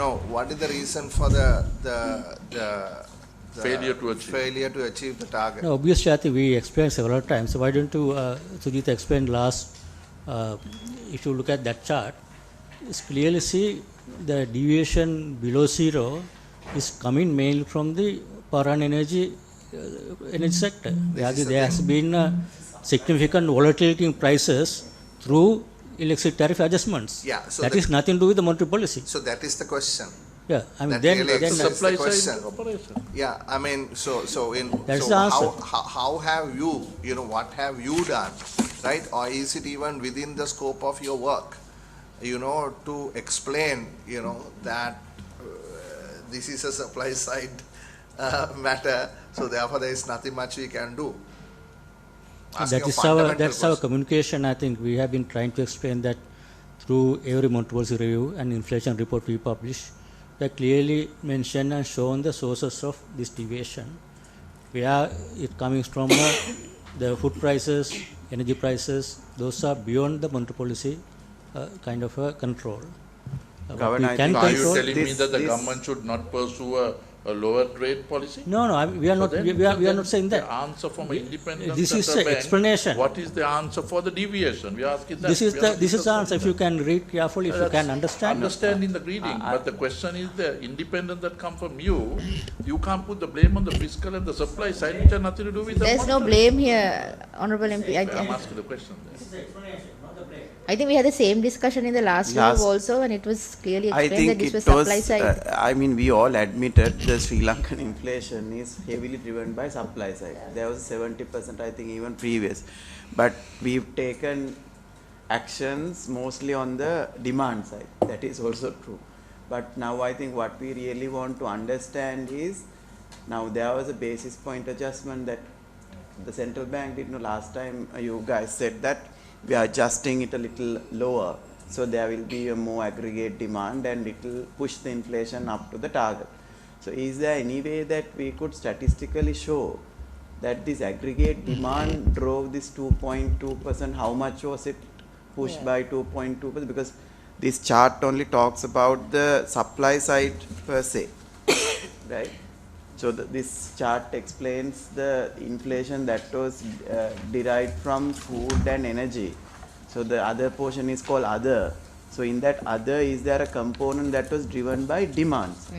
what is the reason for the failure to achieve the target? No, obviously, I think we explained several times. So why don't you, Sujit, explain last? If you look at that chart, you clearly see the deviation below zero is coming mainly from the power and energy sector. There has been significant volatility in prices through electricity tariff adjustments. Yeah, so that is nothing to do with the monetary policy. So that is the question. Yeah, I mean, then supply the side operation. Yeah, I mean, so that's the answer. How have you, what have you done, right? Or is it even within the scope of your work, to explain, that this is a supply side matter, so therefore there is nothing much we can do. That's our communication. I think we have been trying to explain that through every monetary policy review and inflation report we publish. We have clearly mentioned and shown the sources of this deviation. Where it coming from the food prices, energy prices, those are beyond the monetary policy kind of a control. Governor, are you telling me that the government should not pursue a lower trade policy? No, we are not saying that. The answer from an independent this is central the bank, explanation. What is the answer for the deviation? We are asking that. This is the answer. If you can read carefully, if you can understand. Understanding the reading, but the question is the independent that come from you. You can't put the blame on the fiscal and the supply side, which have nothing to do with the There's no blame here, Honorable MP. I'm asking the question there. This is the explanation, not the blame. I think we had the same discussion in the last review also, and it was clearly explained that this was supply side. We all admitted the Sri Lankan inflation is heavily driven by supply side. There was 70%, I think, even previous. But we've taken actions mostly on the demand side. That is also true. But now I think what we really want to understand is, now there was a basis point adjustment that the central bank did. Last time you guys said that we are adjusting it a little lower, so there will be a more aggregate demand and it will push the inflation up to the target. So is there any way that we could statistically show that this aggregate demand drove this 2.2%? How much was it pushed by 2.2%? Because this chart only talks about the supply side per se, right? So this chart explains the inflation that was derived from food and energy. So the other portion is called other. So in that other, is there a component that was driven by demands?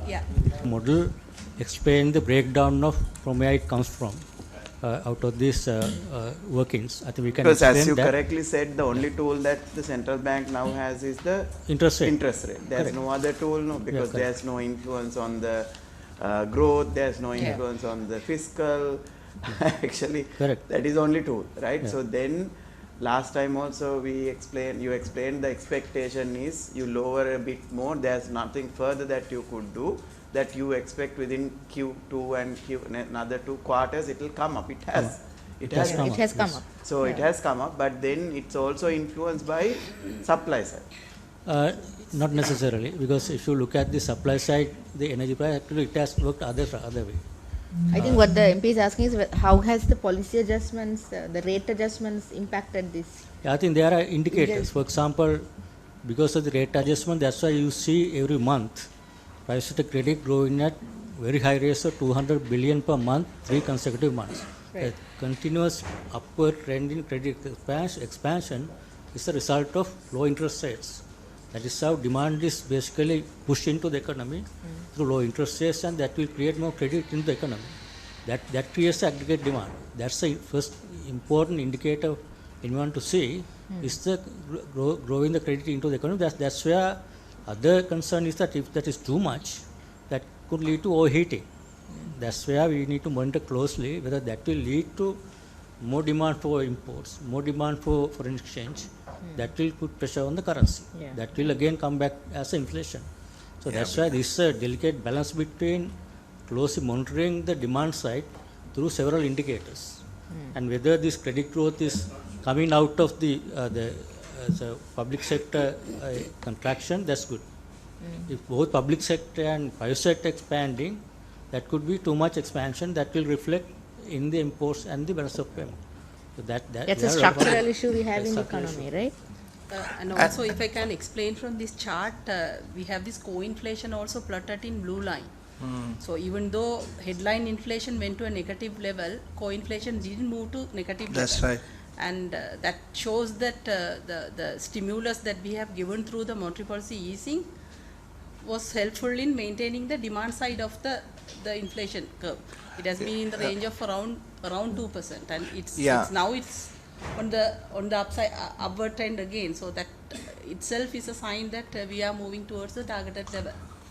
Yeah. Model explain the breakdown of from where it comes from. Out of these workings, I think we can because explain as you that. correctly said, the only tool that the central bank now has is the interest rate. There's Correct. no other tool, because there's no influence on the growth, there's no influence on the fiscal. Actually, correct. That is only tool, right? Yeah. So then, last time also you explained the expectation is you lower a bit more, there's nothing further that you could do, that you expect within Q2 and another 2 quarters it will come up. It has come up. So it has come up, but then it's also influenced by supply side. Not necessarily, because if you look at the supply side, the energy price, actually it has worked other way. I think what the MP is asking is how has the policy adjustments, the rate adjustments impacted this? Yeah, I think there are indicators. For example, because of the rate adjustment, that's why you see every month private sector credit growing at very high rates of 200 billion per month, 3 consecutive months. Right. The continuous upward trend in credit expansion is a result of low interest rates. That is how demand is basically pushed into the economy through low interest rates, and that will create more credit in the economy. That creates aggregate demand. That's the first important indicator anyone to see is the growing the credit into the economy. That's where other concern is that if that is too much, that could lead to overheating. That's where we need to monitor closely whether that will lead to more demand for imports, more demand for foreign exchange. That will put pressure on the currency. Yeah. That will again come back as inflation. So that's why this is a delicate balance between closely monitoring the demand side through several indicators, and whether this credit growth is coming out of the public sector contraction. That's good. If both public sector and private sector expanding, that could be too much expansion that will reflect in the imports and the balance of payment. So That's a structural issue we have in the economy, right? And also, if I can explain from this chart, we have this co-inflation also plotted in blue line. So even though headline inflation went to a negative level, co-inflation didn't move to negative That's level. right. And that shows that the stimulus that we have given through the monetary policy easing was helpful in maintaining the demand side of the inflation curve. It has been in the range of around 2%, and it's now it's on the upside upward trend again. So that itself is a sign that we are moving towards the targeted level.